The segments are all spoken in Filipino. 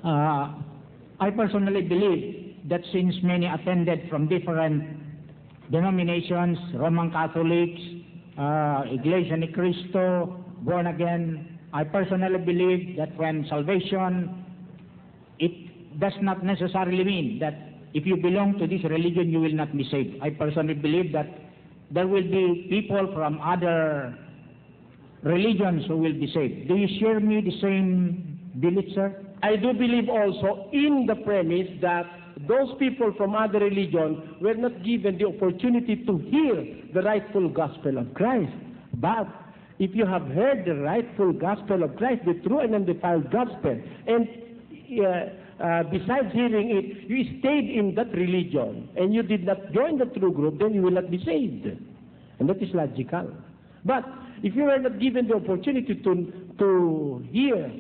I personally believe that since many attended from different denominations, Roman Catholics, Iglesia ni Cristo, born again, I personally believe that when salvation, it does not necessarily mean that if you belong to this religion, you will not be saved. I personally believe that there will be people from other religions who will be saved. Do you share me the same belief, sir? I do believe also in the premise that those people from other religions were not given the opportunity to hear the rightful gospel of Christ. But if you have heard the rightful gospel of Christ, the true and undefiled gospel, and besides hearing it, you stayed in that religion, and you did not join the true group, then you will not be saved. And that is logical. But if you are not given the opportunity to hear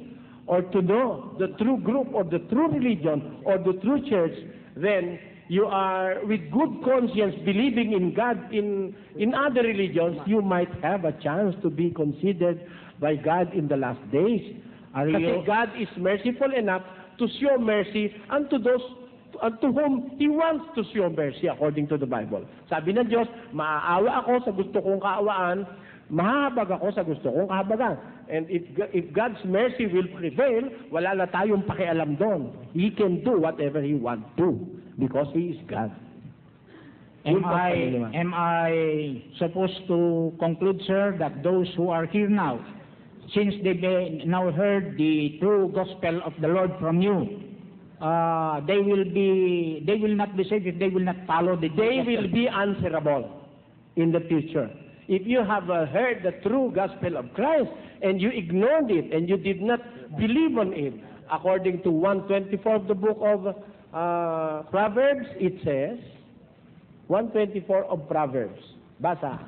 or to know the true group or the true religion or the true church, then you are with good conscience believing in God in other religions, you might have a chance to be considered by God in the last days. Kasi God is merciful enough to show mercy unto those to whom He wants to show mercy according to the Bible. Sabi ng Diyos, maaawa ako sa gusto kong kaawaan, mahabag ako sa gusto kong kahabagan. And if God's mercy will prevail, wala na tayong pakialam doon. He can do whatever He wants to because He is God. Am I supposed to conclude, sir, that those who are here now, since they now heard the true gospel of the Lord from you, they will not be saved if they will not follow the They will be answerable in the future. If you have heard the true gospel of Christ and you ignored it and you did not believe on it, according to 124 of the book of Proverbs, it says, 124 of Proverbs. Basa.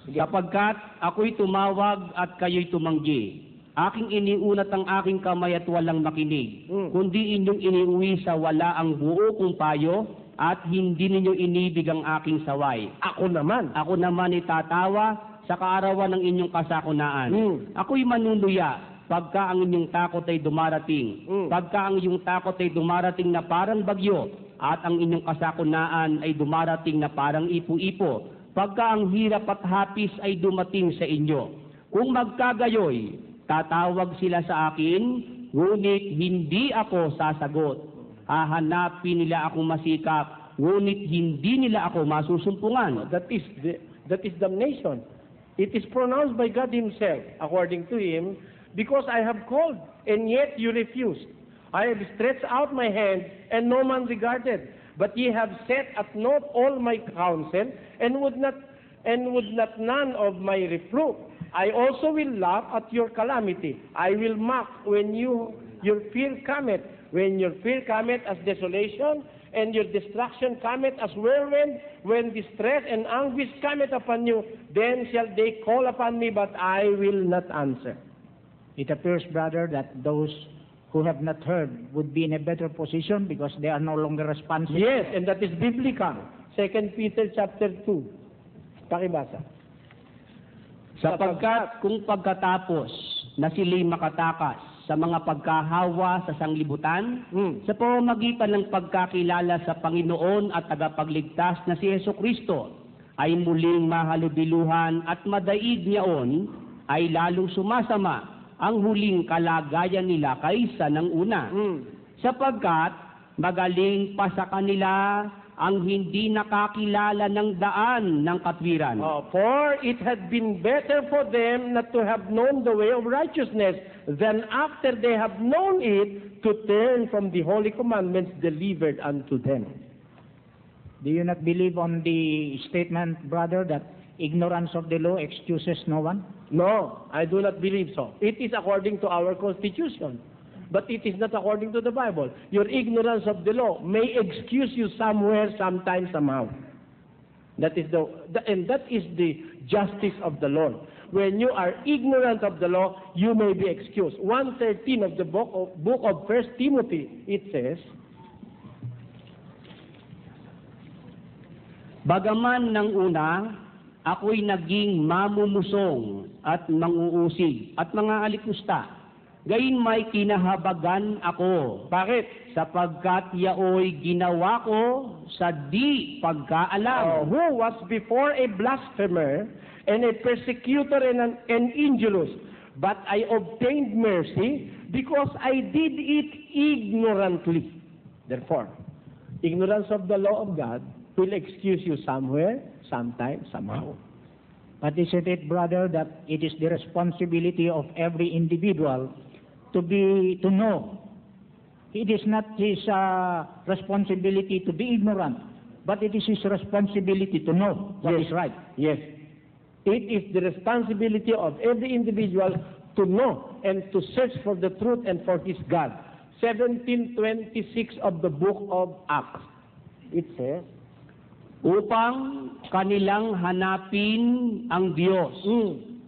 Sapagkat ako'y tumawag at kayo'y tumanggi. Aking iniunat ang aking kamay at walang makinig. Kundi inyong iniuwi sa wala ang buo kong payo at hindi ninyo inibig ang aking saway. Ako naman itatawa sa kaarawan ng inyong kasakunaan. Ako'y manunduya pagka ang inyong takot ay dumarating. Pagka ang inyong takot ay dumarating na parang bagyo at ang inyong kasakunaan ay dumarating na parang ipo-ipo. Pagka ang hirap at hapis ay dumating sa inyo. Kung magkagayoy, tatawag sila sa akin, ngunit hindi ako sasagot. Hahanapin nila akong masikap, ngunit hindi nila ako masusumpungan. That is damnation. It is pronounced by God Himself, according to Him, because I have called, and yet you refused. I have stretched out my hand, and no man regarded. But ye have set at naught all my counsel, and would not none of my reproof. I also will laugh at your calamity. I will mock when your fear cometh. When your fear cometh as desolation, and your destruction cometh as whirlwind, when distress and anguish cometh upon you, then shall they call upon me, but I will not answer. It appears, brother, that those who have not heard would be in a better position because they are no longer responsive. Yes, and that is biblical. 2 Peter chapter 2. Pakibasa. Sapagkat kung pagkatapos na sila'y makatakas sa mga pagkahawa sa sanglibutan, sa pamamagitan ng pagkakilala sa Panginoon at tagapagligtas na si Jesucristo, ay muling mahalubiluhan at madaig niyaon, ay lalong sumasama ang huling kalagayan nila kaysa ng una. Sapagkat magaling pa sa kanila ang hindi nakakilala ng daan ng katwiran. For it had been better for them not to have known the way of righteousness than after they have known it to turn from the holy commandments delivered unto them. Do you not believe on the statement, brother, that ignorance of the law excuses no one? No, I do not believe so. It is according to our constitution. But it is not according to the Bible. Your ignorance of the law may excuse you somewhere, sometime, somehow. That is the justice of the Lord. When you are ignorant of the law, you may be excused. 1:13 of the book of 1 Timothy, it says, Bagaman ng una, ako'y naging mamumusong at manguusig at mga alikusta. gayon may kinahabagan ako, Bakit? sapagkat yaoy ginawa ko sa di pagkaalam. Who was before a blasphemer and a persecutor and an injurious, but I obtained mercy because I did it ignorantly. Therefore, ignorance of the law of God will excuse you somewhere, sometime, somehow. But isn't it, brother, that it is the responsibility of every individual to know? It is not his responsibility to be ignorant, but it is his responsibility to know what is right. Yes. It is the responsibility of every individual to know and to search for the truth and for his God. 17:26 of the book of Acts. It says, Upang kanilang hanapin ang Diyos.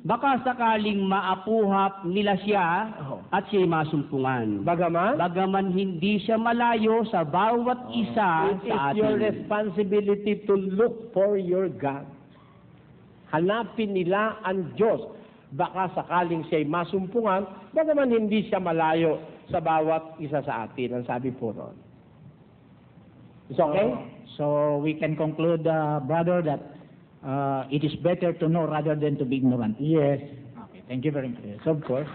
Baka sakaling maapuhap nila siya at siya'y masumpungan. Bagaman hindi siya malayo sa bawat isa it sa is your atin. responsibility to look for your God. Hanapin nila ang Diyos. Baka sakaling siya'y masumpungan, bagaman hindi siya malayo sa bawat isa sa atin. Ang sabi po ron. Is okay? So we can conclude, brother, that it is better to know rather than to be ignorant. Yes. Okay, thank you very much. Yes, of course.